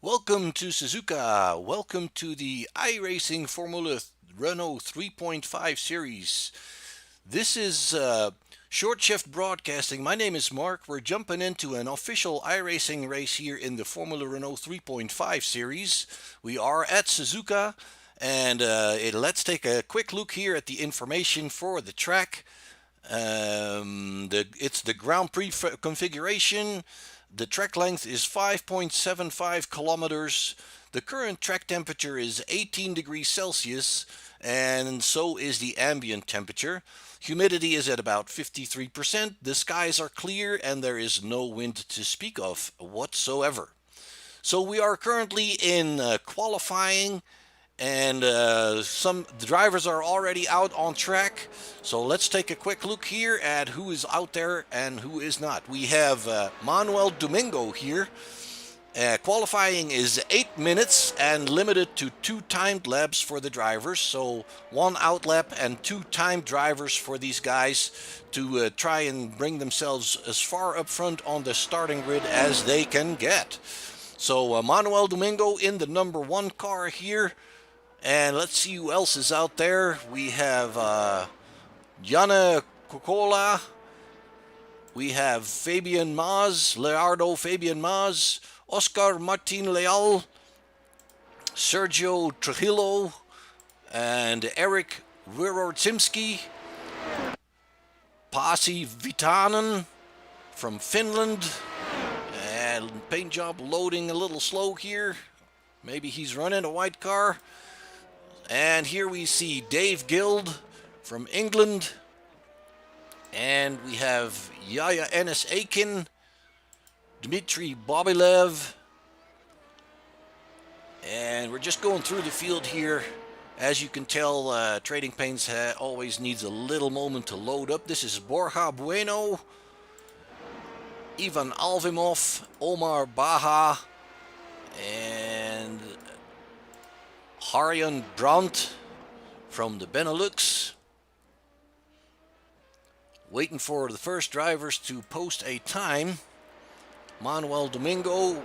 Welcome to Suzuka. Welcome to the iRacing Formula Renault 3.5 series. This is Short Shift Broadcasting. My name is Mark. We're jumping into an official iRacing race here in the Formula Renault 3.5 series. We are at Suzuka, and let's take a quick look here at the information for the track. It's the Grand Prix configuration. The track length is 5.75 kilometers. The current track temperature is 18 degrees Celsius, and so is the ambient temperature. Humidity is at about 53%. The skies are clear, and there is no wind to speak of whatsoever. So we are currently in qualifying, and some drivers are already out on track. So let's take a quick look here at who is out there and who is not. We have Manuel Domingo here. Qualifying is 8 minutes and limited to 2 timed laps for the drivers. So 1 out lap and 2 timed drivers for these guys to try and bring themselves as far up front on the starting grid as they can get. So Manuel Domingo in the number 1 car here. And let's see who else is out there. We have Jana Cocola. We have Fabian Maas, Leonardo Fabian Maas, Oscar Martin Leal, Sergio Trujillo, and Eric Wirodzimski. Pasi Vitanen from Finland. And paint job loading a little slow here. Maybe he's running a white car. And here we see Dave Guild from England. And we have Yaya Enes Akin, Dmitry Bobilev. And we're just going through the field here. As you can tell, Trading Paints always needs a little moment to load up. This is Borja Bueno, Ivan Alvimov, Omar Baha, and Harjan Brandt from the Benelux. Waiting for the first drivers to post a time. Manuel Domingo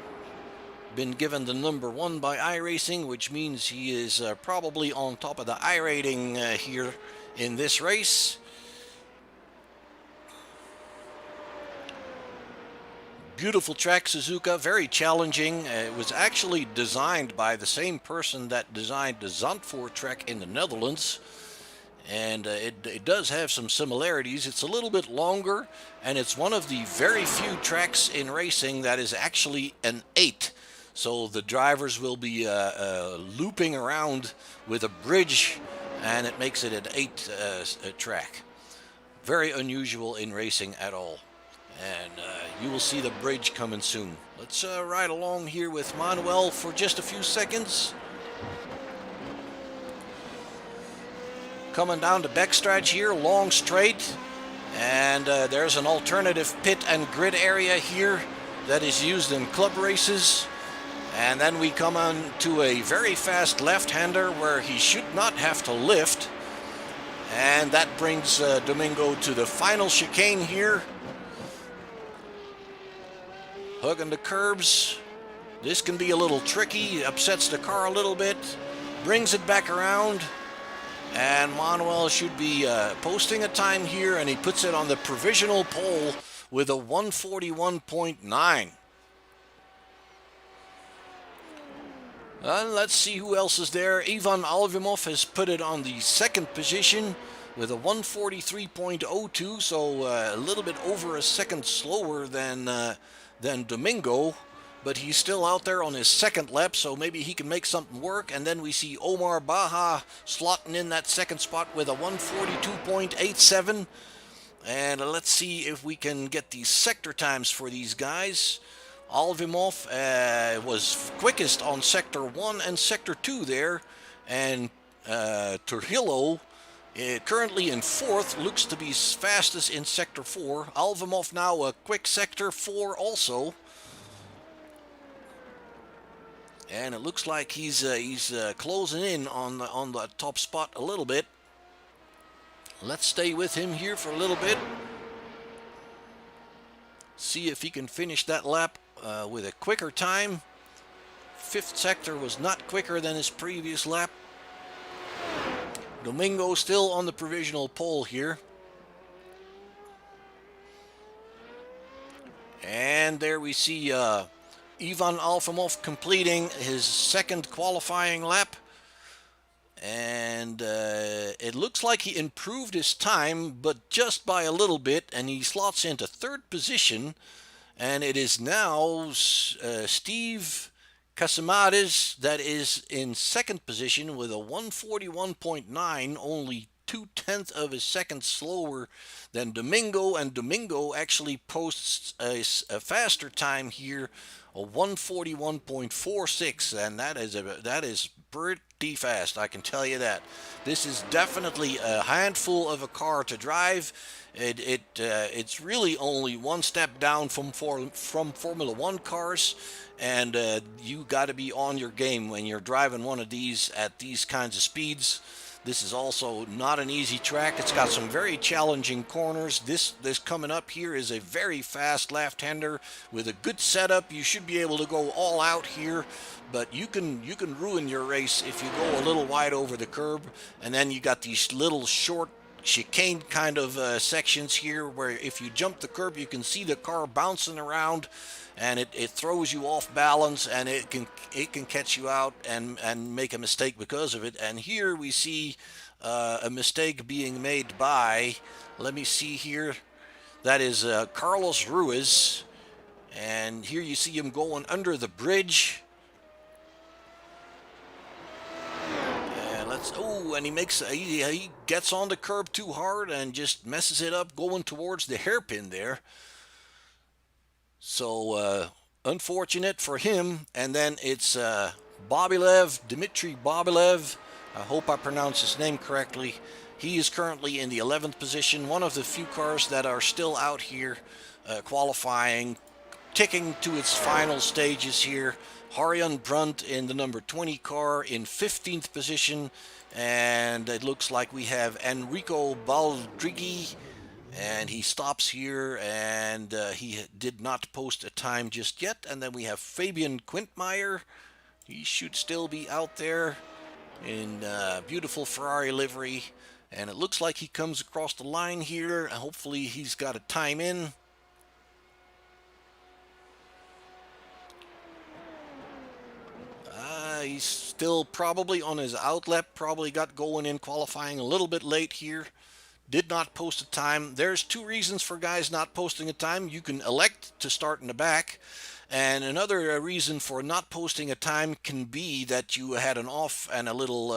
been given the number 1 by iRacing, which means he is probably on top of the iRating here in this race. Beautiful track, Suzuka, very challenging. It was actually designed by the same person that designed the Zandvoort track in the Netherlands. And it does have some similarities. It's a little bit longer, and it's one of the very few tracks in racing that is actually an 8. So the drivers will be looping around with a bridge, and it makes it an 8 track. Very unusual in racing at all. And you will see the bridge coming soon. Let's ride along here with Manuel for just a few seconds. Coming down the backstretch here, long straight. And there's an alternative pit and grid area here that is used in club races. And then we come on to a very fast left-hander where he should not have to lift. And that brings Domingo to the final chicane here. Hugging the curbs. This can be a little tricky, upsets the car a little bit, brings it back around, and Manuel should be posting a time here, and he puts it on the provisional pole with a 141.9. Let's see who else is there. Ivan Alvimov has put it on the 2nd position with a 143.02, so a little bit over a second slower than Domingo, but he's still out there on his 2nd lap, so maybe he can make something work. And then we see Omar Baha slotting in that 2nd spot with a 142.87. And let's see if we can get these sector times for these guys. Alvimov was quickest on Sector 1 and Sector 2 there, and Trujillo currently in 4th, looks to be fastest in Sector 4. Alvimov now a quick Sector 4 also. And it looks like he's closing in on the top spot a little bit. Let's stay with him here for a little bit. See if he can finish that lap with a quicker time. fifth sector was not quicker than his previous lap. Domingo still on the provisional pole here. And there we see Ivan Alfimov completing his second qualifying lap. And it looks like he improved his time, but just by a little bit, and he slots into third position. And it is now Steve Casamades that is in second position with a 141.9, only 2/10 of a second slower than Domingo, and Domingo actually posts a faster time here, a 141.46, and that is pretty fast, I can tell you that. This is definitely a handful of a car to drive. It's really only one step down from Formula One cars, and you got to be on your game when you're driving one of these at these kinds of speeds. This is also not an easy track. It's got some very challenging corners. This coming up here is a very fast left-hander with a good setup. You should be able to go all out here, but you can ruin your race if you go a little wide over the curb. And then you got these little short chicane kind of sections here where if you jump the curb, you can see the car bouncing around, and it throws you off balance, and it can catch you out and make a mistake because of it. And here we see a mistake being made by, let me see here, that is Carlos Ruiz, and here you see him going under the bridge. And he gets on the curb too hard and just messes it up going towards the hairpin there. So unfortunate for him. And then it's Dmitry Bobilev. I hope I pronounced his name correctly. He is currently in the 11th position, one of the few cars that are still out here qualifying, ticking to its final stages here. Harjan Brunt in the number 20 car in 15th position, and it looks like we have Enrico Baldrighi, and he stops here, and he did not post a time just yet. And then we have Fabian Quintmeyer. He should still be out there in beautiful Ferrari livery, and it looks like he comes across the line here. Hopefully he's got a time in. He's still probably on his outlet, probably got going in qualifying a little bit late here. Did not post a time. There's two reasons for guys not posting a time. You can elect to start in the back, and another reason for not posting a time can be that you had an off and a little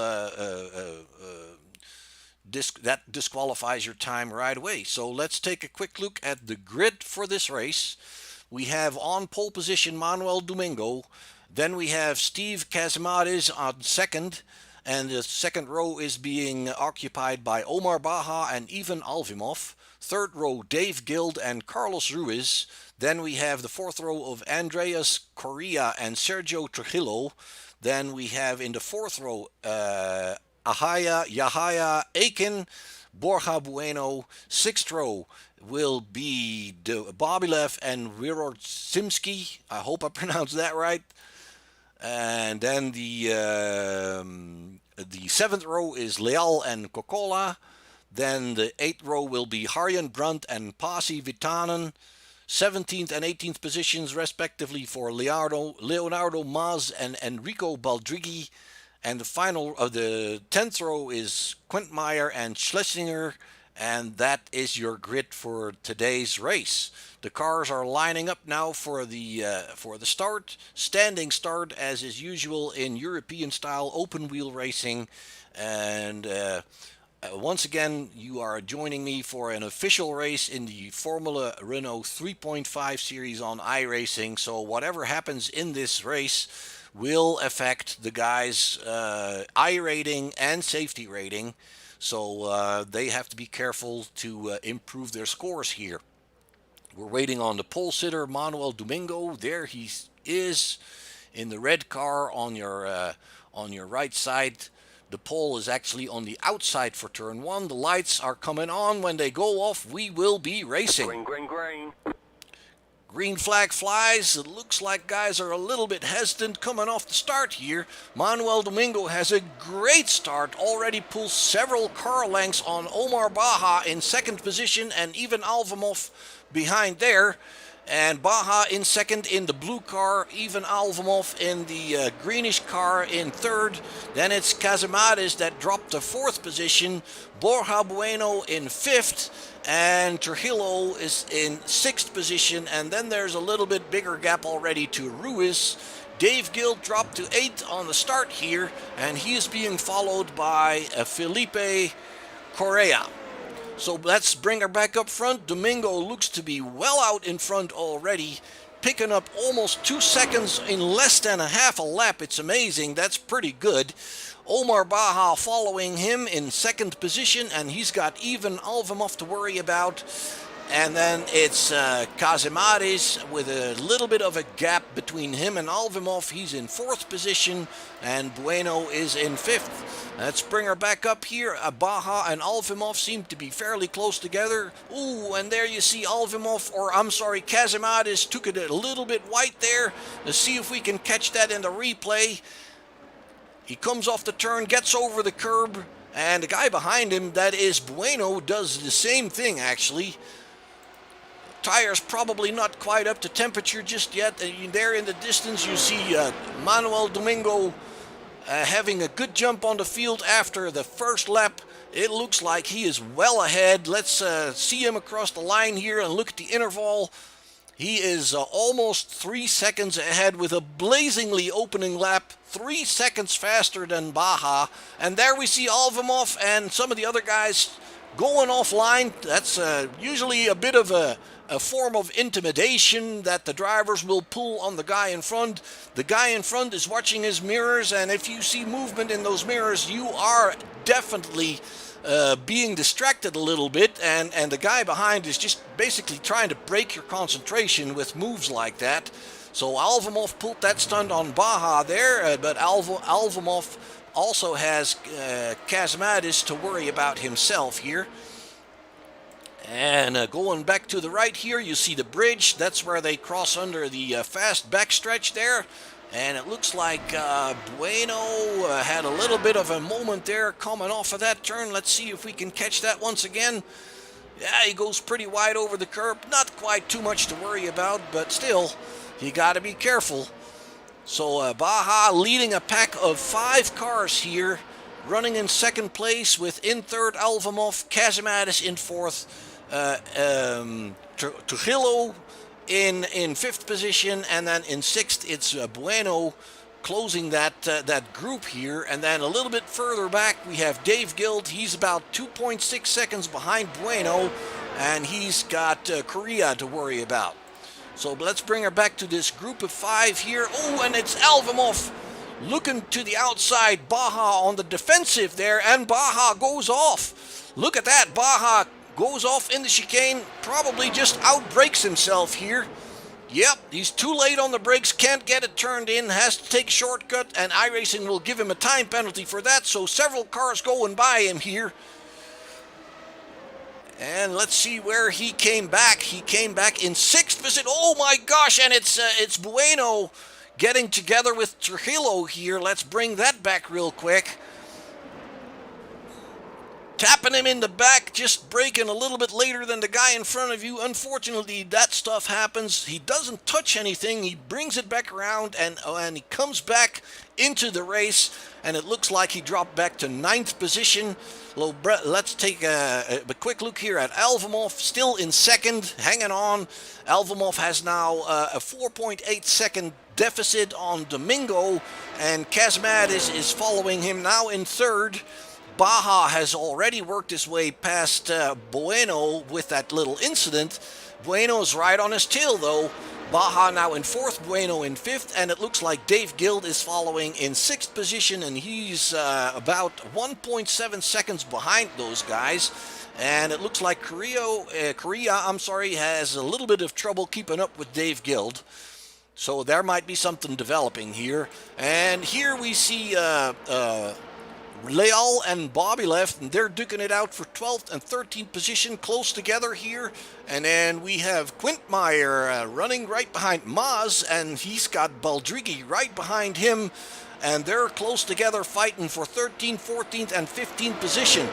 that disqualifies your time right away. So let's take a quick look at the grid for this race. We have on pole position Manuel Domingo. Then we have Steve Casamades on second, and the second row is being occupied by Omar Baja and Ivan Alfimov. Third row, Dave Gild and Carlos Ruiz. Then we have the fourth row of Andreas Correa and Sergio Trujillo. Then we have in the fourth row, Yahaya Aiken, Borja Bueno. Sixth row will be Bobilev and Wirotsimski. I hope I pronounced that right. And then the seventh row is Leal and Kokola. Then the eighth row will be Harjan Brunt and Pasi Vitanen. 17th and 18th positions respectively for Leonardo Maz and Enrico Baldrighi. And the final of the 10th row is Quintmeyer and Schlesinger. And that is your grid for today's race. The cars are lining up now for the start. Standing start, as is usual in European-style open-wheel racing. And once again, you are joining me for an official race in the Formula Renault 3.5 series on iRacing. So whatever happens in this race will affect the guys' I rating and safety rating. So they have to be careful to improve their scores here. We're waiting on the pole sitter, Manuel Domingo. There he is in the red car on your right side. The pole is actually on the outside for turn one. The lights are coming on. When they go off, we will be racing. Green, green, green. Green flag flies. It looks like guys are a little bit hesitant coming off the start here. Manuel Domingo has a great start, already pulls several car lengths on Omar Baja in second position, and even Alvamov behind there. And Baja in second in the blue car, even Alvamov in the greenish car in third. Then it's Casamares that dropped to fourth position, Borja Bueno in fifth, and Trujillo is in sixth position. And then there's a little bit bigger gap already to Ruiz. Dave Gill dropped to eighth on the start here, and he is being followed by Felipe Correa. So let's bring her back up front. Domingo looks to be well out in front already, picking up almost 2 seconds in less than a half a lap. It's amazing. That's pretty good. Omar Baja following him in second position, and he's got even Alvamov to worry about. And then it's Casamares with a little bit of a gap between him and Alvamov. He's in fourth position, and Bueno is in fifth. Let's bring her back up here. Baja and Alvamov seem to be fairly close together. Ooh, and there you see Casamares took it a little bit white there. Let's see if we can catch that in the replay. He comes off the turn, gets over the curb, and the guy behind him, that is Bueno, does the same thing actually. Tires probably not quite up to temperature just yet. There in the distance you see Manuel Domingo having a good jump on the field after the first lap. It looks like he is well ahead. Let's see him across the line here and look at the interval. He is almost 3 seconds ahead with a blazingly opening lap, 3 seconds faster than Baja. And there we see Alvamov and some of the other guys going offline. That's usually a bit of a form of intimidation that the drivers will pull on the guy in front. The guy in front is watching his mirrors, and if you see movement in those mirrors, you are definitely being distracted a little bit, and the guy behind is just basically trying to break your concentration with moves like that. So Alvamov pulled that stunt on Baja there, but Alvamov also has Casamares to worry about himself here. And going back to the right here, you see the bridge. That's where they cross under the fast backstretch there. And it looks like Bueno had a little bit of a moment there coming off of that turn. Let's see if we can catch that once again. Yeah, he goes pretty wide over the curb. Not quite too much to worry about, but still, you got to be careful. So Baja leading a pack of 5 cars here, running in second place with in third Alvamov, Casamares in fourth, Trujillo in fifth position, and then in sixth it's Bueno closing that group here. And then a little bit further back we have Dave Gild. He's about 2.6 seconds behind Bueno, and he's got Correa to worry about. So let's bring her back to this group of 5 here. Oh, and it's Alvamov looking to the outside. Baja on the defensive there, and Baja goes off. Look at that. Baja goes off in the chicane, probably just outbrakes himself here. Yep, he's too late on the brakes, can't get it turned in, has to take a shortcut, and iRacing will give him a time penalty for that, so several cars going by him here. And let's see where he came back. He came back in sixth position. Oh my gosh, and it's Bueno getting together with Trujillo here. Let's bring that back real quick. Tapping him in the back, just braking a little bit later than the guy in front of you. Unfortunately, that stuff happens. He doesn't touch anything. He brings it back around, and he comes back into the race, and it looks like he dropped back to 9th position. Let's take a quick look here at Alvamov, still in second, hanging on. Alvamov has now a 4.8 second deficit on Domingo, and Casamares is following him now in third. Baja has already worked his way past Bueno with that little incident. Bueno's right on his tail though. Baja now in fourth, Bueno in fifth, and it looks like Dave Gild is following in sixth position, and he's about 1.7 seconds behind those guys. And it looks like Correa has a little bit of trouble keeping up with Dave Gild. So there might be something developing here. And here we see Leal and Bobby left, and they're duking it out for 12th and 13th position, close together here. And then we have Quintmeyer running right behind Maz, and he's got Baldrigi right behind him. And they're close together fighting for 13th, 14th, and 15th position.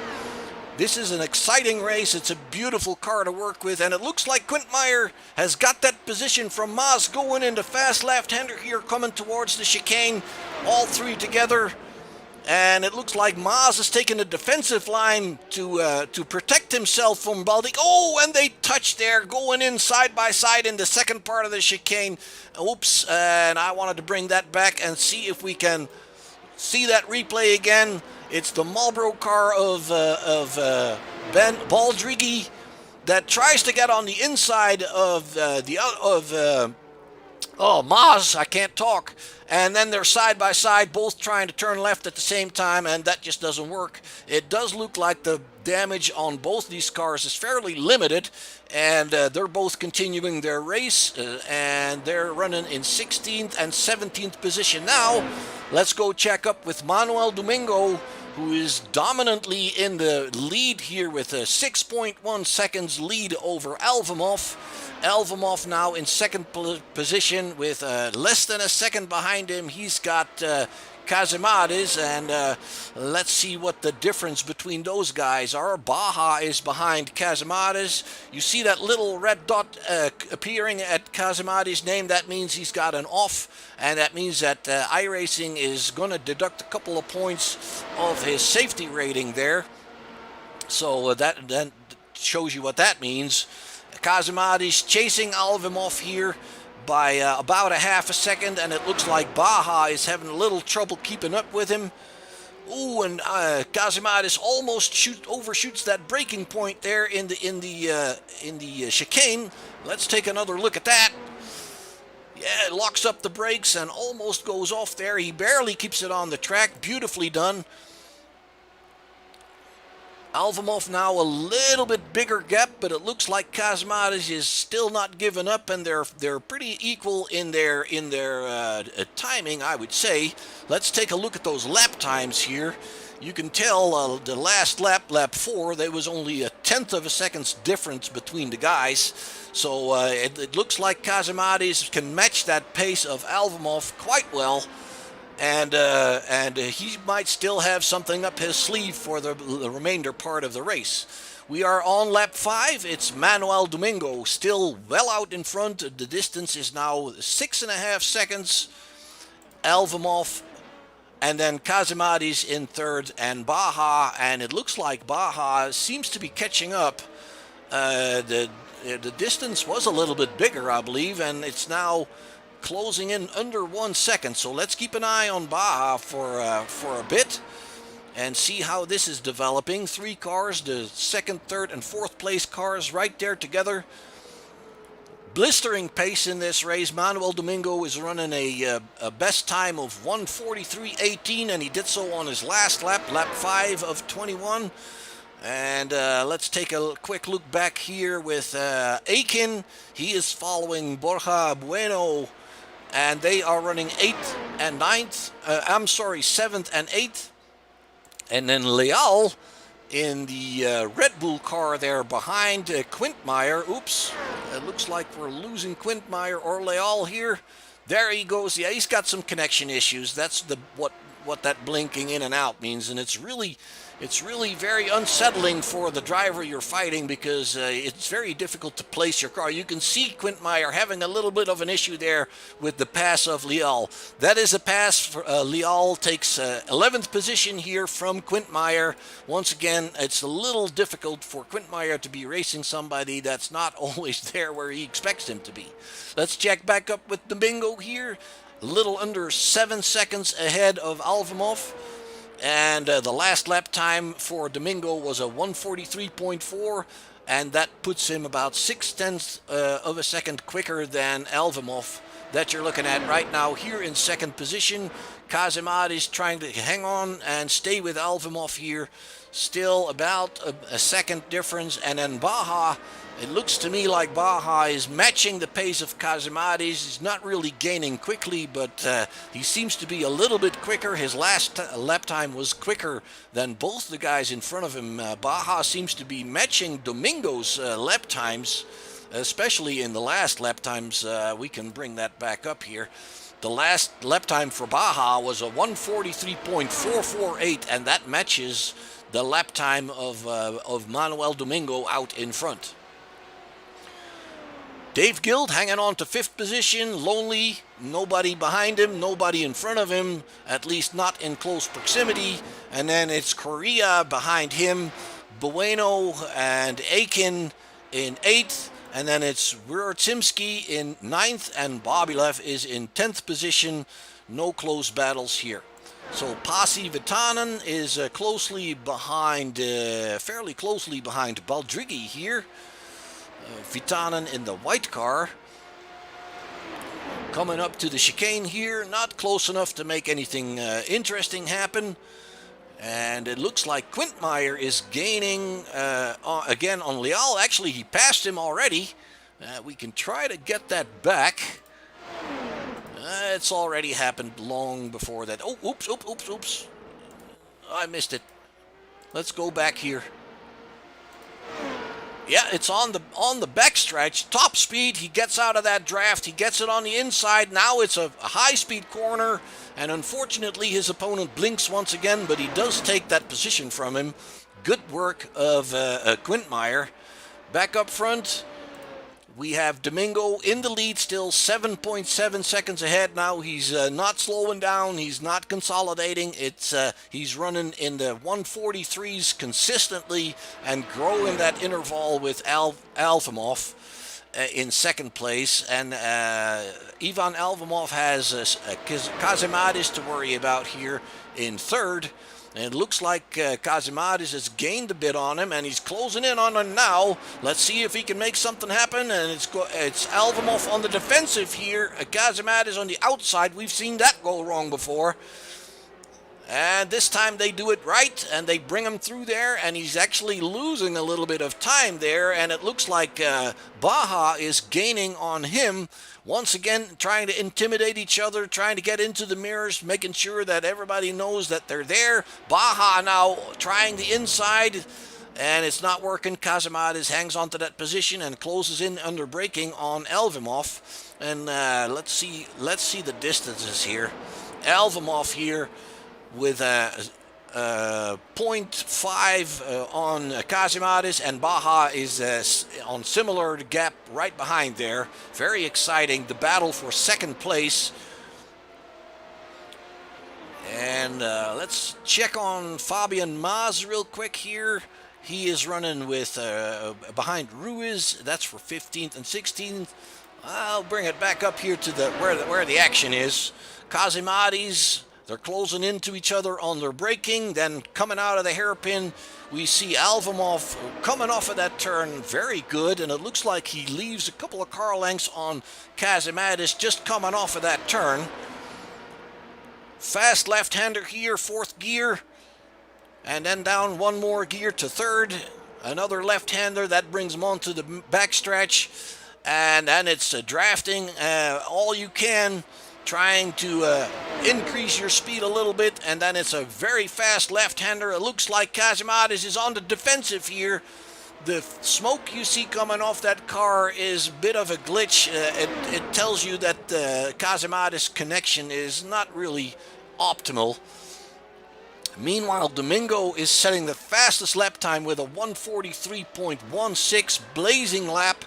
This is an exciting race. It's a beautiful car to work with, and it looks like Quintmeyer has got that position from Maas going into fast left-hander here, coming towards the chicane, all three together. And it looks like Maas is taking a defensive line to protect himself from Baldi. Oh, and they touch there, going in side by side in the second part of the chicane. Oops, and I wanted to bring that back and see if we can see that replay again. It's the Marlboro car of Ben Baldrigi that tries to get on the inside of Maz. I can't talk. And then they're side by side, both trying to turn left at the same time, and that just doesn't work. It does look like the damage on both these cars is fairly limited, and they're both continuing their race, and they're running in 16th and 17th position now. Let's go check up with Manuel Domingo, who is dominantly in the lead here with a 6.1 seconds lead over Alvimov. Alvimov now in second position with less than a second behind him. He's got Kazimades, and let's see what the difference between those guys are. Baja is behind Kazimades. You see that little red dot appearing at Kazimades' name. That means he's got an off, and that means that iRacing is going to deduct a couple of points of his safety rating there. So that then shows you what that means. Kazimades chasing Alvimov here by about a half a second, and it looks like Baja is having a little trouble keeping up with him. Ooh, and Kazimades almost overshoots that braking point there in the chicane. Let's take another look at that. Yeah, it locks up the brakes and almost goes off there. He barely keeps it on the track. Beautifully done. Alvimov now a little bit bigger gap, but it looks like Kazimades is still not giving up, and they're pretty equal in their timing, I would say. Let's take a look at those lap times here. You can tell the last lap, lap 4, there was only a tenth of a second's difference between the guys. So it looks like Kazimades can match that pace of Alvimov quite well. And he might still have something up his sleeve for the remainder part of the race. We are on lap 5. It's Manuel Domingo still well out in front. The distance is now 6.5 seconds. Alvimov, and then Kazimades in third, and Baja. And it looks like Baja seems to be catching up. The distance was a little bit bigger, I believe, and it's now closing in under 1 second. So let's keep an eye on Baja for a bit and see how this is developing. 3 cars, the second, third, and fourth place cars right there together. Blistering pace in this race. Manuel Domingo is running a best time of 1:43.18, and he did so on his last lap, lap 5 of 21. And let's take a quick look back here with Aiken. He is following Borja Bueno, and they are running 8th and 9th. 7th and 8th. And then Leal in the Red Bull car there behind Quintmeyer. Oops, it looks like we're losing Quintmeyer or Leal here. There he goes. Yeah, he's got some connection issues. That's what that blinking in and out means, and it's really very unsettling for the driver you're fighting, because it's very difficult to place your car. You can see Quintmeyer having a little bit of an issue there with the pass of Leal. That is a pass. For Leal takes 11th position here from Quintmeyer. Once again, it's a little difficult for Quintmeyer to be racing somebody that's not always there where he expects him to be. Let's check back up with Domingo here. A little under 7 seconds ahead of Alvimov. And the last lap time for Domingo was a 1:43.4, and that puts him about 0.6 of a second quicker than Alvimov that you're looking at right now here in second position. Kazimades trying to hang on and stay with Alvimov here. Still about a second difference, and then Baja It looks to me like Baja is matching the pace of Kazimades. He's not really gaining quickly, but he seems to be a little bit quicker. His last lap time was quicker than both the guys in front of him. Baja seems to be matching Domingo's lap times, especially in the last lap times. We can bring that back up here. The last lap time for Baja was a 1:43.448, and that matches the lap time of Manuel Domingo out in front. Dave Guild hanging on to 5th position, lonely, nobody behind him, nobody in front of him, at least not in close proximity. And then it's Correa behind him, Bueno and Aiken in 8th, and then it's Wiercimski in 9th, and Bobilev is in 10th position. No close battles here. So Pasi Vitanen is closely behind, fairly closely behind Baldrigi here. Vitanen in the white car. Coming up to the chicane here, not close enough to make anything interesting happen. And it looks like Quintmeyer is gaining again on Leal. Actually, he passed him already. We can try to get that back. It's already happened long before that. Oh, oops. I missed it. Let's go back here. Yeah, it's on the backstretch, top speed. He gets out of that draft. He gets it on the inside. Now it's a high-speed corner, and unfortunately his opponent blinks once again, but he does take that position from him. Good work of Quintmeyer. Back up front, we have Domingo in the lead still, 7.7 seconds ahead now. He's not slowing down. He's not consolidating. He's running in the 143s consistently and growing that interval with Alfimov in second place. And Ivan Alfimov has Kazimades to worry about here in third. And it looks like Kazimades has gained a bit on him, and he's closing in on him now. Let's see if he can make something happen. And it's Alfimov on the defensive here. Kazimades on the outside. We've seen that go wrong before. And this time they do it right, and they bring him through there, and he's actually losing a little bit of time there. And it looks like Baja is gaining on him. Once again, trying to intimidate each other, trying to get into the mirrors, making sure that everybody knows that they're there. Baja now trying the inside, and it's not working. Kazimades hangs onto that position and closes in under braking on Alfimov. And let's see the distances here. Alfimov here with 0.5 on Kazimades, and Baja is on similar gap right behind there. Very exciting, the battle for second place. And let's check on Fabian Maas real quick here. He is running with behind Ruiz. That's for 15th and 16th. I'll bring it back up here to where the action is. Kazimades, they're closing into each other on their braking. Then coming out of the hairpin, we see Alfimov coming off of that turn. Very good. And it looks like he leaves a couple of car lengths on Kazimades just coming off of that turn. Fast left-hander here, 4th gear. And then down one more gear to 3rd. Another left-hander. That brings him onto the backstretch. And then it's drafting all you can, trying to increase your speed a little bit, and then it's a very fast left-hander. It looks like Kazimades is on the defensive here. The smoke you see coming off that car is a bit of a glitch. It tells you that the Kazimades connection is not really optimal. Meanwhile, Domingo is setting the fastest lap time with a 1:43.16 blazing lap.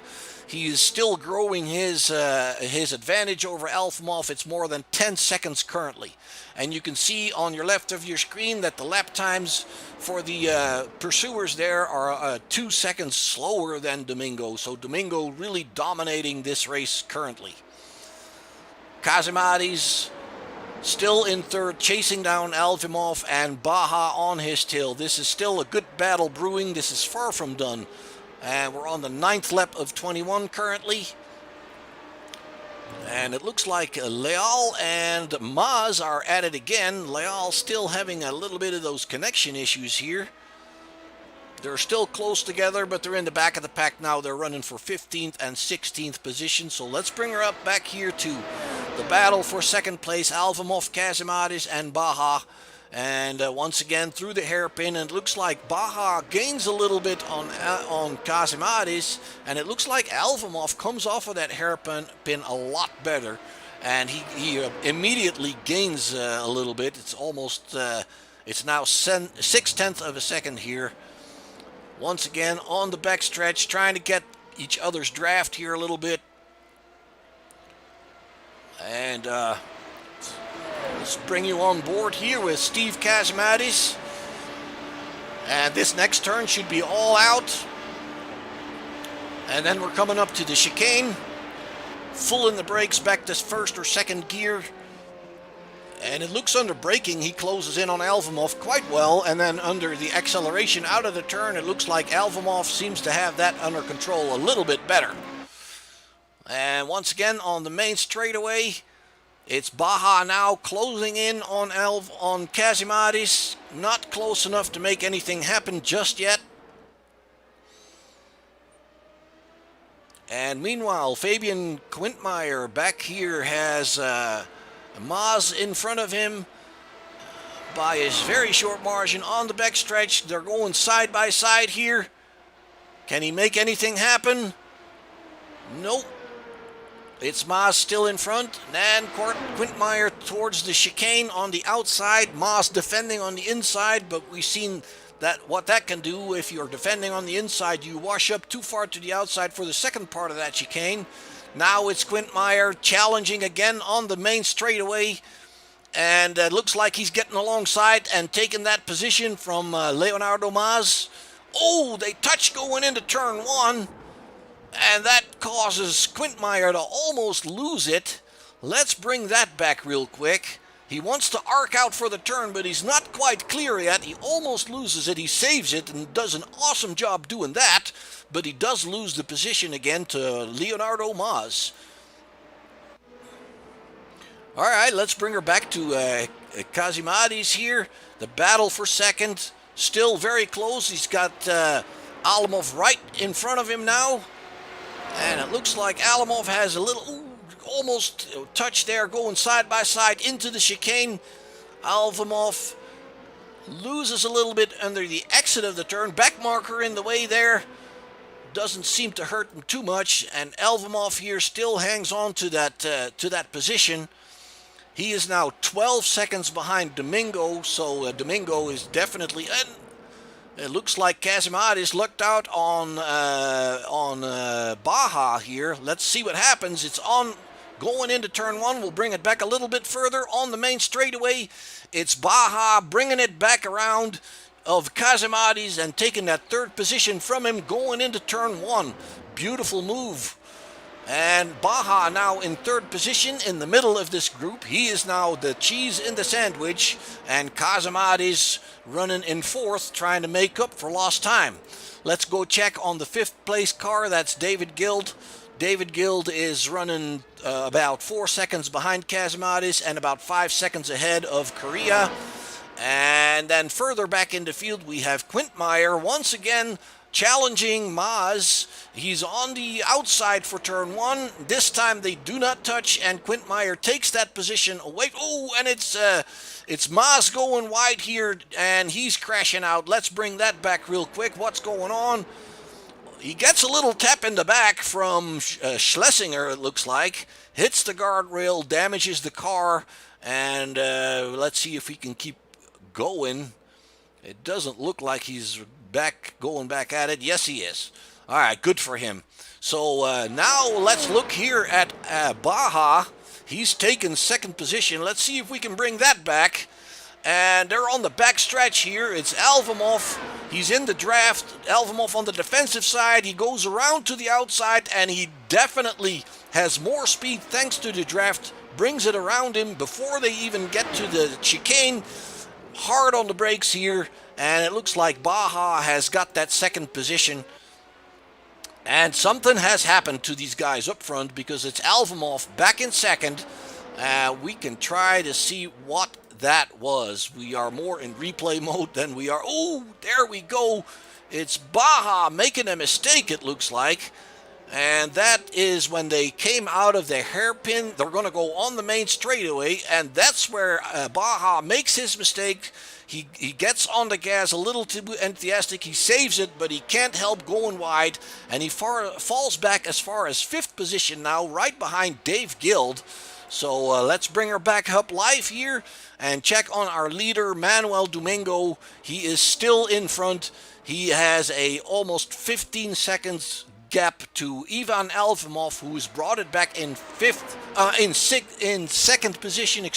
He is still growing his advantage over Alfimov. It's more than 10 seconds currently. And you can see on your left of your screen that the lap times for the pursuers there are 2 seconds slower than Domingo. So Domingo really dominating this race currently. Kazimades still in 3rd, chasing down Alfimov, and Baja on his tail. This is still a good battle brewing. This is far from done. And we're on the 9th lap of 21 currently. And it looks like Leal and Maas are at it again. Leal still having a little bit of those connection issues here. They're still close together, but they're in the back of the pack now. They're running for 15th and 16th position. So let's bring her up back here to the battle for second place. Alvamov, Kazimades, and Baja. And once again through the hairpin, and it looks like Baja gains a little bit on Kazimades, and it looks like Alvamov comes off of that hairpin a lot better, and he immediately gains a little bit. It's almost it's now 6/10 of a second here. Once again on the backstretch, trying to get each other's draft here a little bit, and let's bring you on board here with Steve Kazimades. And this next turn should be all out. And then we're coming up to the chicane. Full in the brakes, back to first or second gear. And it looks under braking, he closes in on Alvamov quite well. And then under the acceleration out of the turn, it looks like Alvamov seems to have that under control a little bit better. And once again on the main straightaway, it's Baja now closing in on Kazimades. Not close enough to make anything happen just yet. And meanwhile, Fabian Quintmeyer back here has Maas in front of him by a very short margin on the backstretch. They're going side by side here. Can he make anything happen? Nope. It's Maas still in front, and Quintmeyer towards the chicane on the outside. Maas defending on the inside, but we've seen what that can do. If you're defending on the inside, you wash up too far to the outside for the second part of that chicane. Now it's Quintmeyer challenging again on the main straightaway, and it looks like he's getting alongside and taking that position from Leonardo Maas. Oh, they touch going into turn one. And that causes Quintmeyer to almost lose it. Let's bring that back real quick. He wants to arc out for the turn, but he's not quite clear yet. He almost loses it. He saves it and does an awesome job doing that. But he does lose the position again to Leonardo Maas. All right, let's bring her back to Kazimades here. The battle for second. Still very close. He's got Alvamov right in front of him now. And it looks like Alvamov has a little, almost touch there, going side by side into the chicane. Alvamov loses a little bit under the exit of the turn. Back marker in the way there. Doesn't seem to hurt him too much. And Alvamov here still hangs on to that position. He is now 12 seconds behind Domingo. So Domingo is definitely... It looks like Kazimades lucked out on Baja here. Let's see what happens. It's on going into turn one. We'll bring it back a little bit further on the main straightaway. It's Baja bringing it back around of Kazimades and taking that third position from him going into turn one. Beautiful move. And Baja now in third position in the middle of this group. He is now the cheese in the sandwich. And Kazimades running in fourth, trying to make up for lost time. Let's go check on the fifth place car. That's David Guild. David Guild is running about 4 seconds behind Kazimades and about 5 seconds ahead of Korea. And then further back in the field, we have Quintmeyer once again challenging Maas. He's on the outside for turn one. This time they do not touch, and Quintmeyer takes that position away. Oh, and it's Maas going wide here, and he's crashing out. Let's bring that back real quick. What's going on? He gets a little tap in the back from Schlesinger, it looks like. Hits the guardrail, damages the car, and let's see if he can keep going. It doesn't look like he's going back at it. Yes, he is. All right, good for him. So now let's look here at Baja. He's taken second position. Let's see if we can bring that back. And they're on the back stretch here. It's Alvamov. He's in the draft. Alvamov on the defensive side. He goes around to the outside, and he definitely has more speed thanks to the draft. Brings it around him before they even get to the chicane. Hard on the brakes here. And it looks like Baja has got that second position. And something has happened to these guys up front because it's Alvamov back in second. We can try to see what that was. We are more in replay mode than we are. Oh, there we go. It's Baja making a mistake, it looks like. And that is when they came out of the hairpin. They're going to go on the main straightaway, and that's where Baja makes his mistake. He gets on the gas a little too enthusiastic. He saves it, but he can't help going wide, and he falls back as far as 5th position now, right behind Dave Guild. So let's bring her back up live here and check on our leader, Manuel Domingo. He is still in front. He has a almost 15 seconds gap to Ivan Alfimov, who's brought it back in second position,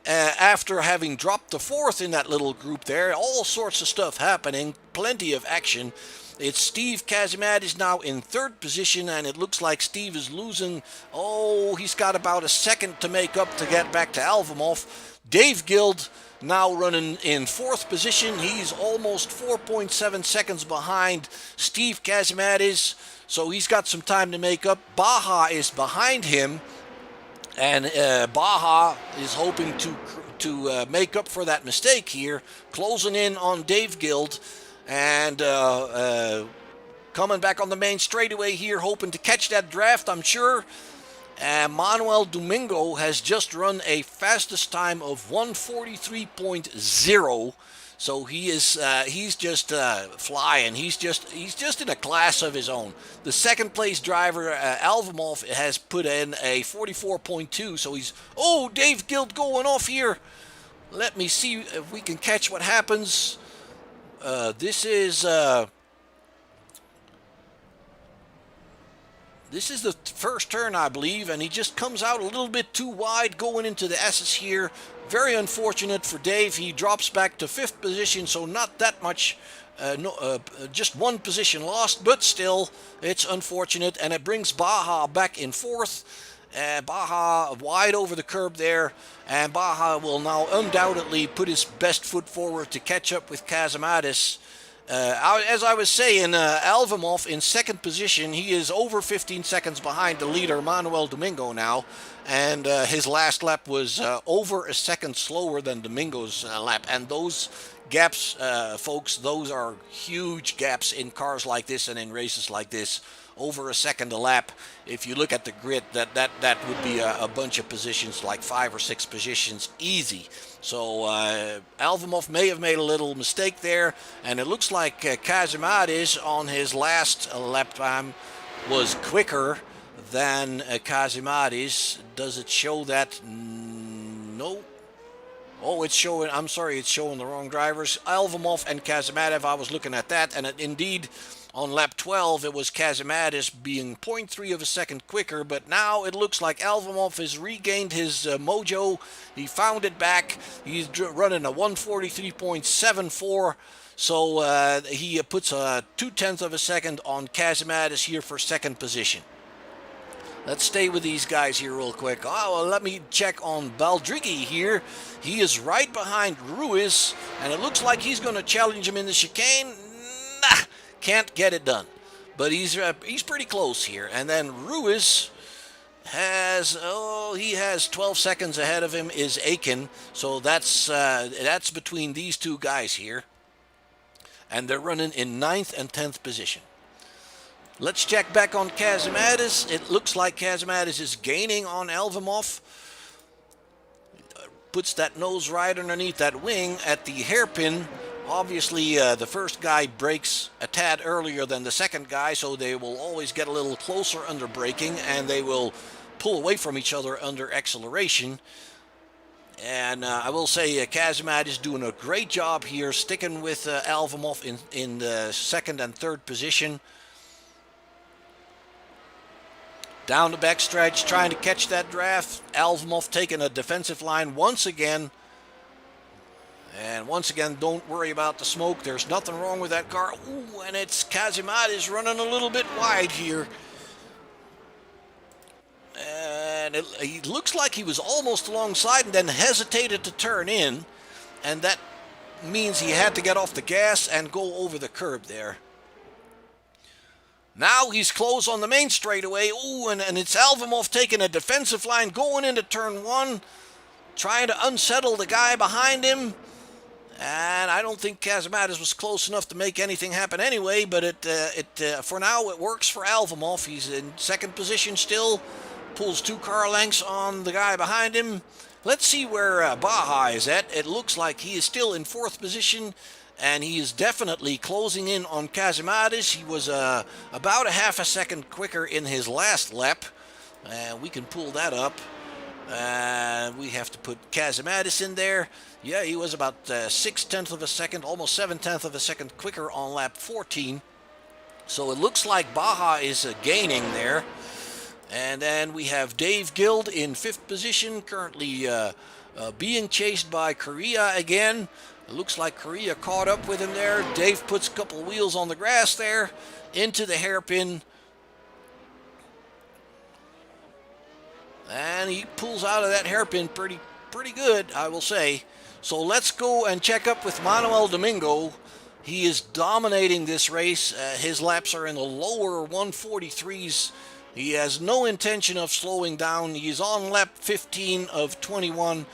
after having dropped to 4th in that little group there. All sorts of stuff happening, plenty of action. It's Steve Kazimades now in 3rd position, and it looks like Steve is losing. Oh, he's got about a second to make up to get back to Alfimov. Dave Guild now running in 4th position. He's almost 4.7 seconds behind Steve Kazimades, so he's got some time to make up. Baja is behind him, and Baja is hoping to make up for that mistake here, closing in on Dave Guild, and coming back on the main straightaway here, hoping to catch that draft, I'm sure. Manuel Domingo has just run a fastest time of 1:43.0, so he's just flying. He's just in a class of his own. The second place driver, Alfimov, has put in a 44.2, so Dave Guild going off here. Let me see if we can catch what happens. This is the first turn, I believe, and he just comes out a little bit too wide going into the S's here. Very unfortunate for Dave. He drops back to 5th position, so not that much, just 1 position lost, but still, it's unfortunate, and it brings Baja back in 4th. Baja wide over the curb there, and Baja will now undoubtedly put his best foot forward to catch up with Kazimades. As I was saying, Alfimov in 2nd position. He is over 15 seconds behind the leader, Manuel Domingo, now. And his last lap was over a second slower than Domingo's lap. And those gaps, folks, those are huge gaps in cars like this and in races like this. Over a second a lap. If you look at the grid, that would be a bunch of positions, like 5 or 6 positions, easy. So Alfimov may have made a little mistake there, and it looks like Kazimades on his last lap time was quicker than Kazimades. Does it show that? No. Oh, it's showing, I'm sorry, it's showing the wrong drivers. Alfimov and Kazimades, I was looking at that, and indeed, on lap 12, it was Kazimades being 0.3 of a second quicker, but now it looks like Alfimov has regained his mojo. He found it back. He's running a 1:43.74, so he puts a 0.2 of a second on Kazimades here for 2nd position. Let's stay with these guys here real quick. Oh, well, let me check on Baldrigi here. He is right behind Ruiz, and it looks like he's going to challenge him in the chicane. Nah! Can't get it done, but he's pretty close here. And then Ruiz has 12 seconds ahead of him is Aiken, so that's between these two guys here, and they're running in 9th and 10th position. Let's check back on Kazimades. It looks like Kazimades is gaining on Alfimov. Puts that nose right underneath that wing at the hairpin. Obviously, the first guy brakes a tad earlier than the second guy, so they will always get a little closer under braking, and they will pull away from each other under acceleration. And I will say Kazimades is doing a great job here, sticking with Alfimov in the 2nd and 3rd position. Down the backstretch, trying to catch that draft. Alfimov taking a defensive line once again. And once again, don't worry about the smoke. There's nothing wrong with that car. Ooh, and it's Kazimades running a little bit wide here. And it looks like he was almost alongside and then hesitated to turn in. And that means he had to get off the gas and go over the curb there. Now he's close on the main straightaway. Ooh, and it's Alfimov taking a defensive line going into turn 1. Trying to unsettle the guy behind him. And I don't think Kazamatis was close enough to make anything happen anyway, but for now it works for Alvimov. He's in second position still, pulls 2 car lengths on the guy behind him. Let's see where Baja is at. It looks like he is still in 4th position, and he is definitely closing in on Kazamatis. He was about a half a second quicker in his last lap. We can pull that up. We have to put Kazamatis in there. Yeah, he was about 6/10 of a second, almost 7/10 of a second quicker on lap 14. So it looks like Baja is gaining there. And then we have Dave Guild in 5th position, currently being chased by Correa again. It looks like Correa caught up with him there. Dave puts a couple of wheels on the grass there, into the hairpin. And he pulls out of that hairpin pretty good, I will say. So let's go and check up with Manuel Domingo. He is dominating this race. His laps are in the lower 143s. He has no intention of slowing down. He's on lap 15 of 21.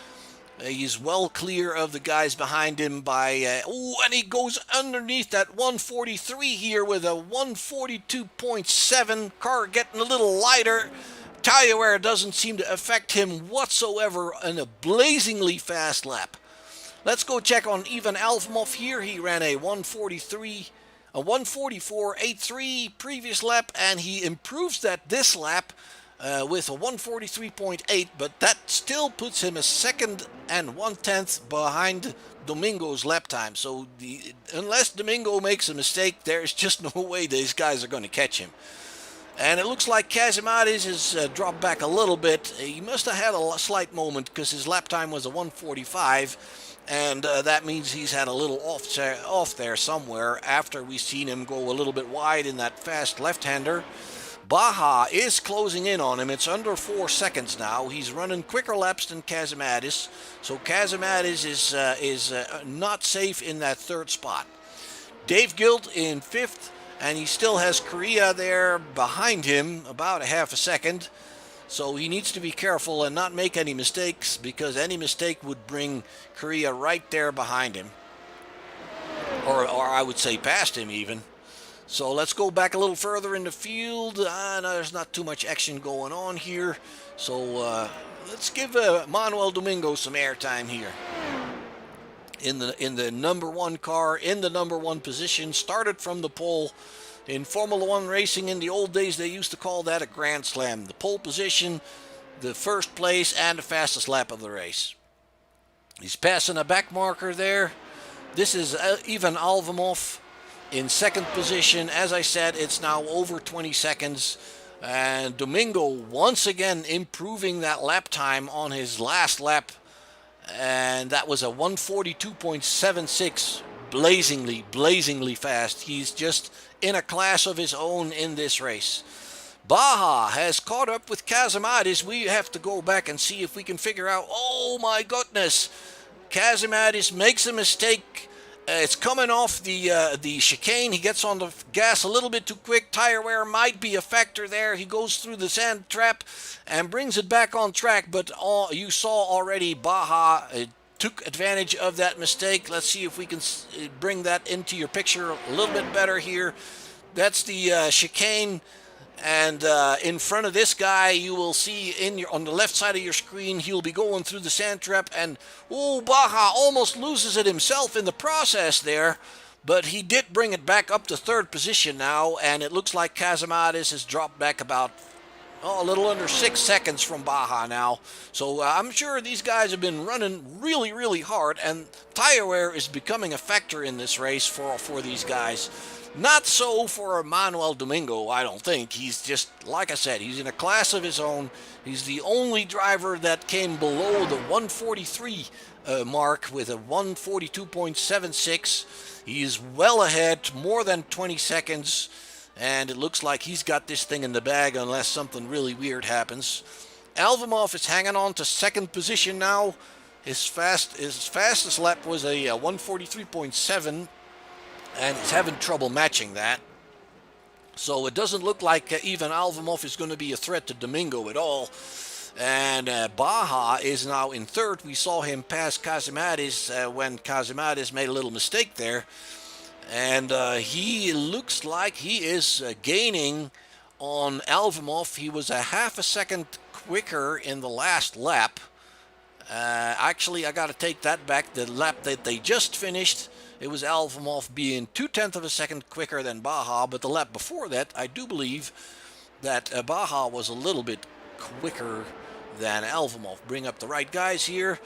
He's well clear of the guys behind him by... and he goes underneath that 143 here with a 142.7. Car getting a little lighter. Tire wear doesn't seem to affect him whatsoever in a blazingly fast lap. Let's go check on Ivan Alvimov here. He ran a 144.83 previous lap, and he improves that this lap with a 143.8, but that still puts him a 2 1/10 behind Domingo's lap time. So unless Domingo makes a mistake, there's just no way these guys are going to catch him. And it looks like Kazamatis has dropped back a little bit. He must have had a slight moment because his lap time was a 145. And that means he's had a little off there somewhere after we've seen him go a little bit wide in that fast left-hander. Baja is closing in on him. It's under 4 seconds now. He's running quicker laps than Kazamatis. So Kazamatis is not safe in that 3rd spot. Dave Guild in 5th. And he still has Correa there behind him, about a half a second. So he needs to be careful and not make any mistakes, because any mistake would bring Correa right there behind him. Or I would say past him even. So let's go back a little further in the field. No, there's not too much action going on here. So let's give Manuel Domingo some airtime here. In the number 1 car, in the number 1 position, started from the pole. In Formula 1 racing in the old days, they used to call that a Grand Slam. The pole position, the first place, and the fastest lap of the race. He's passing a back marker there. This is Ivan Alvimov in 2nd position. As I said, it's now over 20 seconds. And Domingo once again improving that lap time on his last lap. And that was a 142.76, blazingly fast. He's just in a class of his own in this race. Baja has caught up with Kazamatis. We have to go back and see if we can figure out, oh my goodness, Kazamatis makes a mistake. It's coming off the chicane. He gets on the gas a little bit too quick. Tire wear might be a factor there. He goes through the sand trap and brings it back on track. But you saw already Baja took advantage of that mistake. Let's see if we can bring that into your picture a little bit better here. That's the chicane. And in front of this guy, you will see on the left side of your screen, he'll be going through the sand trap. And, Baja almost loses it himself in the process there. But he did bring it back up to 3rd position now. And it looks like Kazamatis has dropped back about a little under 6 seconds from Baja now. So I'm sure these guys have been running really hard. And tire wear is becoming a factor in this race for these guys. Not so for Manuel Domingo, I don't think. He's just, like I said, he's in a class of his own. He's the only driver that came below the 143 mark with a 142.76. He's well ahead, more than 20 seconds. And it looks like he's got this thing in the bag unless something really weird happens. Alvimov is hanging on to 2nd position now. His fastest lap was a 143.7. And he's having trouble matching that. So it doesn't look like Ivan Alvimov is going to be a threat to Domingo at all. And Baja is now in third. We saw him pass Kazimades when Kazimades made a little mistake there. And he looks like he is gaining on Alvimov. He was a half a second quicker in the last lap. Actually, I got to take that back. The lap that they just finished, it was Alvimov being 0.2 of a second quicker than Baja. But the lap before that, I do believe that Baja was a little bit quicker than Alvimov. Bring up the right guys here.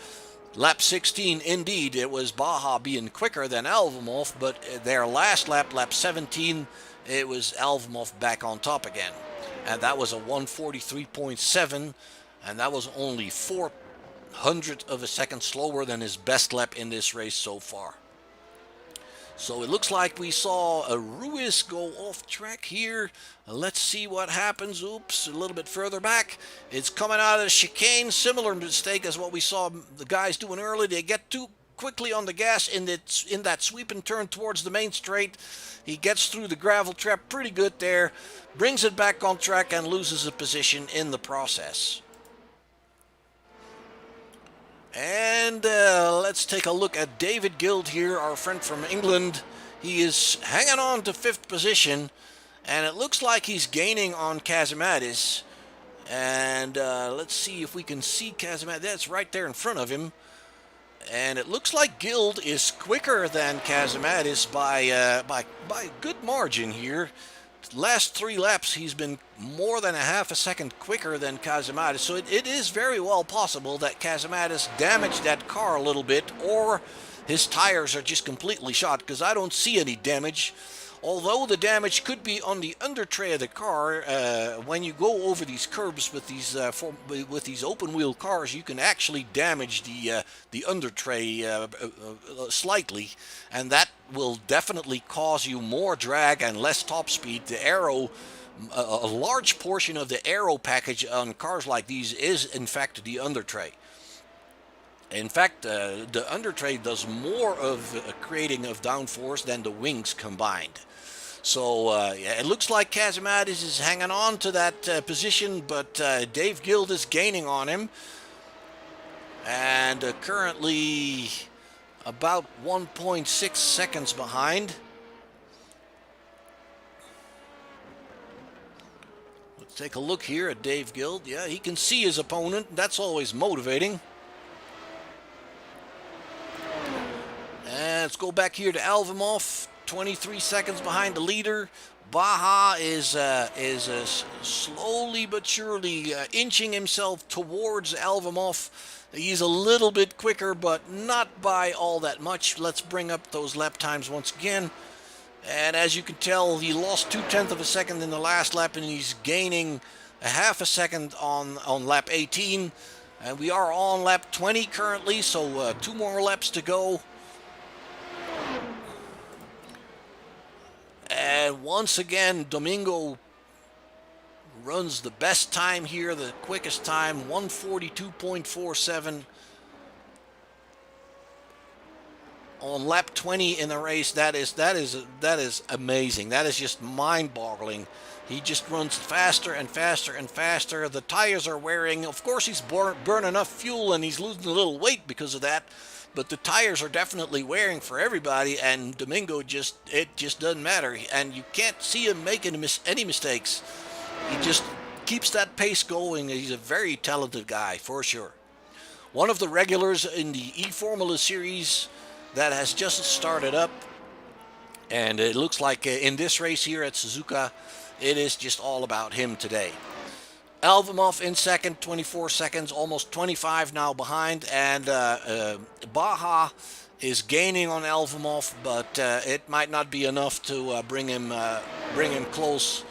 Lap 16, indeed, it was Baja being quicker than Alvimov, but their last lap, lap 17, it was Alvimov back on top again. And that was a 143.7, and that was only 0.04 of a second slower than his best lap in this race so far. So it looks like we saw a Ruiz go off track here. Let's see what happens. Oops, a little bit further back. It's coming out of the chicane. Similar mistake as what we saw the guys doing early. They get too quickly on the gas in that sweep and turn towards the main straight. He gets through the gravel trap pretty good there. Brings it back on track and loses a position in the process. And let's take a look at David Guild here, our friend from England. He is hanging on to 5th position, and it looks like he's gaining on Kazimades. And let's see if we can see Kazimades. That's right there in front of him. And it looks like Guild is quicker than Kazimades by a good margin here. Last 3 laps, he's been more than a half a second quicker than Kazimades. So it is very well possible that Kazimades damaged that car a little bit, or his tires are just completely shot, because I don't see any damage. Although the damage could be on the under tray of the car. When you go over these curbs with these open wheel cars, you can actually damage the under tray slightly, and that will definitely cause you more drag and less top speed. The aero, a large portion of the aero package on cars like these is in fact the under tray. In fact, the under tray does more of creating of downforce than the wings combined. So yeah, it looks like Kazimades is hanging on to that position, but Dave Guild is gaining on him. And currently about 1.6 seconds behind. Let's take a look here at Dave Guild. Yeah, he can see his opponent. That's always motivating. And let's go back here to Alvimov. 23 seconds behind the leader. Baja is slowly but surely inching himself towards Alvimov. He's a little bit quicker, but not by all that much. Let's bring up those lap times once again. And as you can tell, he lost 0.2 of a second in the last lap, and he's gaining a half a second on lap 18. And we are on lap 20 currently, so 2 more laps to go. And once again, Domingo runs the best time here, the quickest time, 1:42.47 on lap 20 in the race. That is amazing. That is just mind-boggling. He just runs faster and faster and faster. The tires are wearing. Of course, he's burning enough fuel and he's losing a little weight because of that. But the tires are definitely wearing for everybody, and Domingo it just doesn't matter. And you can't see him making any mistakes. He just keeps that pace going. He's a very talented guy, for sure. One of the regulars in the E-Formula series that has just started up. And it looks like in this race here at Suzuka, it is just all about him today. Alvimov in second, 24 seconds, almost 25 now behind, and Baja is gaining on Alvimov, but it might not be enough to bring him close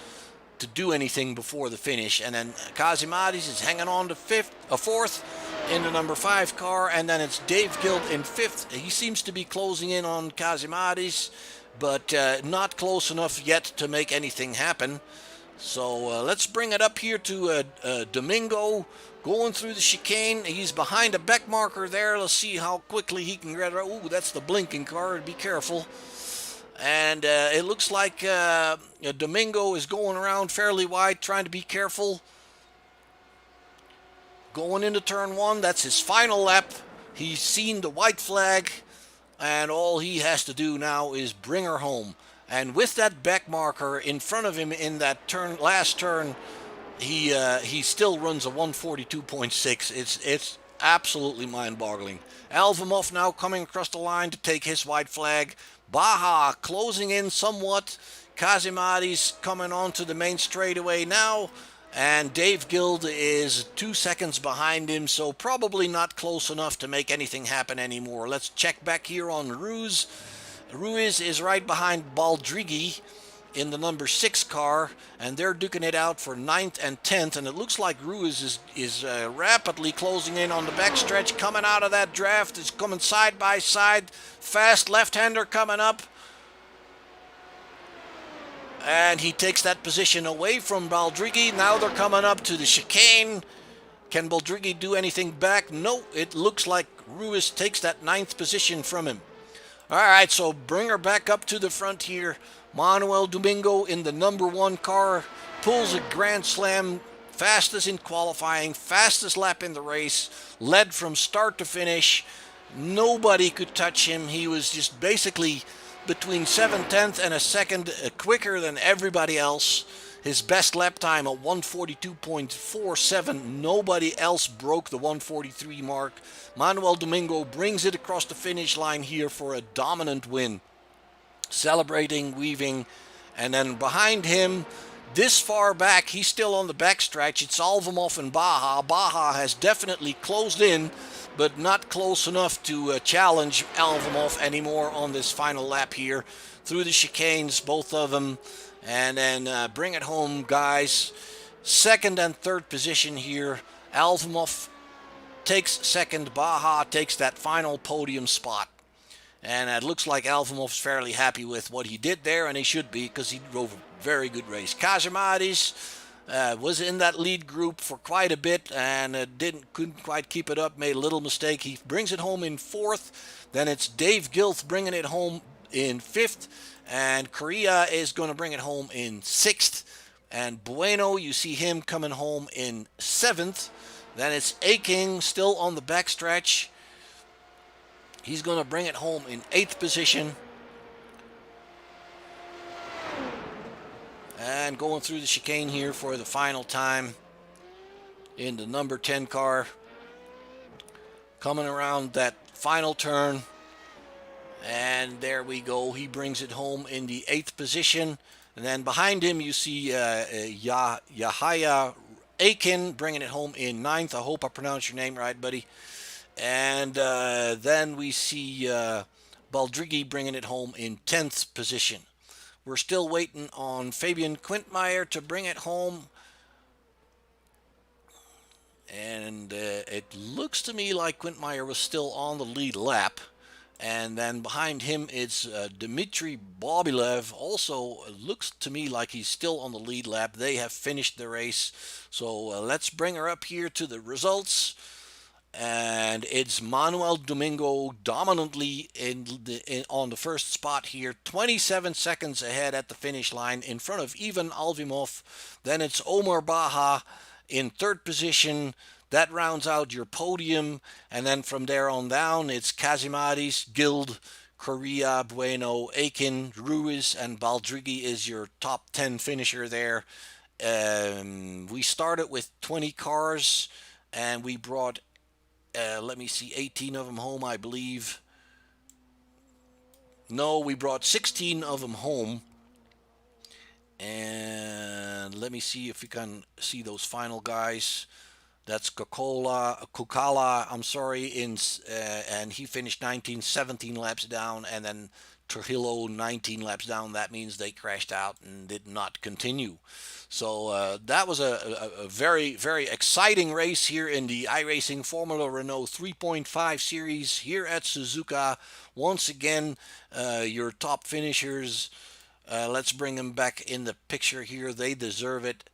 to do anything before the finish. And then Kazimades is hanging on to fourth in the number 5 car, and then it's Dave Guild in 5th. He seems to be closing in on Kazimades, but not close enough yet to make anything happen. So let's bring it up here to Domingo going through the chicane. He's behind a back marker there. Let's see how quickly he can get it. Ooh, that's the blinking car. Be careful. And it looks like Domingo is going around fairly wide, trying to be careful. Going into turn one, that's his final lap. He's seen the white flag, and all he has to do now is bring her home. And with that back marker in front of him in that last turn, he still runs a 142.6. It's absolutely mind-boggling. Alvimov now coming across the line to take his white flag. Baja closing in somewhat. Kazimades coming onto the main straightaway now. And Dave Guild is 2 seconds behind him, so probably not close enough to make anything happen anymore. Let's check back here on Ruiz. Ruiz is right behind Baldrigi in the number 6 car, and they're duking it out for 9th and 10th, and it looks like Ruiz is rapidly closing in on the backstretch. Coming out of that draft, is coming side by side. Fast left-hander coming up, and he takes that position away from Baldrigi. Now they're coming up to the chicane. Can Baldrigi do anything back? No, it looks like Ruiz takes that 9th position from him. All right, so bring her back up to the front here. Manuel Domingo in the number 1 car pulls a Grand Slam, fastest in qualifying, fastest lap in the race, led from start to finish. Nobody could touch him. He was just basically between 7/10 and a second quicker than everybody else. His best lap time at 142.47. Nobody else broke the 143 mark. Manuel Domingo brings it across the finish line here for a dominant win. Celebrating, weaving, and then behind him, this far back, he's still on the backstretch. It's Alvimov and Baja. Baja has definitely closed in, but not close enough to challenge Alvimov anymore on this final lap here. Through the chicanes, both of them. And then bring it home, guys. 2nd and 3rd position here. Alvimov takes 2nd. Baja takes that final podium spot. And it looks like Alvimov's fairly happy with what he did there, and he should be, because he drove a very good race. Kazimades was in that lead group for quite a bit and couldn't quite keep it up, made a little mistake. He brings it home in 4th. Then it's Dave Gilth bringing it home in 5th, and Correa is going to bring it home in 6th. And Bueno, you see him coming home in 7th. Then it's Aking still on the backstretch. He's going to bring it home in 8th position. And going through the chicane here for the final time in the number 10 car. Coming around that final turn. And there we go. He brings it home in the 8th position. And then behind him you see Yahaya Akin bringing it home in 9th. I hope I pronounced your name right, buddy. And then we see Baldrigi bringing it home in 10th position. We're still waiting on Fabian Quintmeyer to bring it home. And it looks to me like Quintmeyer was still on the lead lap. And then behind him it's Dmitry Bobilev. Also looks to me like he's still on the lead lap. They have finished the race. So let's bring her up here to the results. And it's Manuel Domingo dominantly on the first spot here, 27 seconds ahead at the finish line in front of Ivan Alvimov. Then it's Omar Baja in 3rd position. That rounds out your podium, and then from there on down it's Kazimades, Guild, Correa, Bueno, Akin, Ruiz, and Baldrigi is your top 10 finisher there. We started with 20 cars, and we brought let me see, 18 of them home, I believe. No, we brought 16 of them home. And let me see if we can see those final guys. That's Kukala, I'm sorry, and he finished 19, 17 laps down, and then Trujillo 19 laps down. That means they crashed out and did not continue. So that was a very, very exciting race here in the iRacing Formula Renault 3.5 series here at Suzuka. Once again, your top finishers, let's bring them back in the picture here. They deserve it.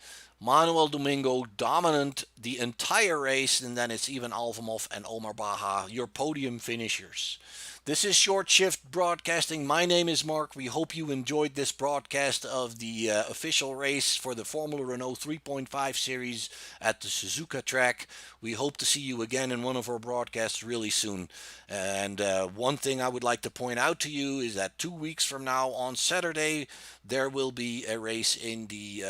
Manuel Domingo dominant the entire race, and then it's even Alvamov and Omar Baha, your podium finishers. This is Short Shift Broadcasting. My name is Mark. We hope you enjoyed this broadcast of the official race for the Formula Renault 3.5 series at the Suzuka track. We hope to see you again in one of our broadcasts really soon. And one thing I would like to point out to you is that 2 weeks from now on Saturday, there will be a race in the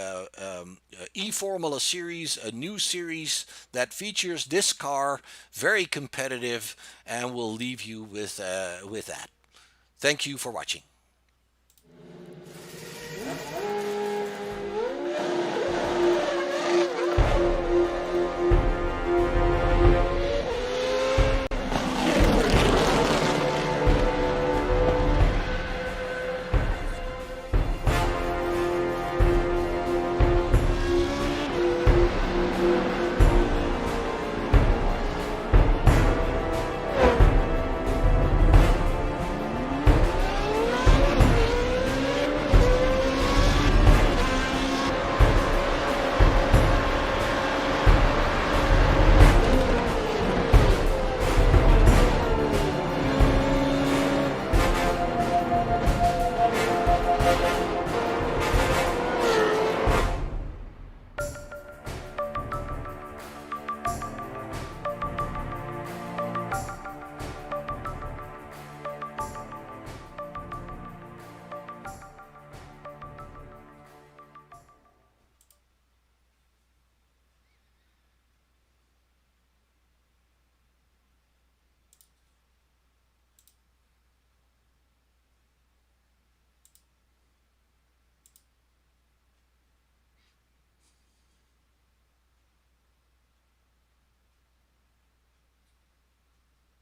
E-Formula series, a new series that features this car, very competitive, and we'll leave you with that. Thank you for watching.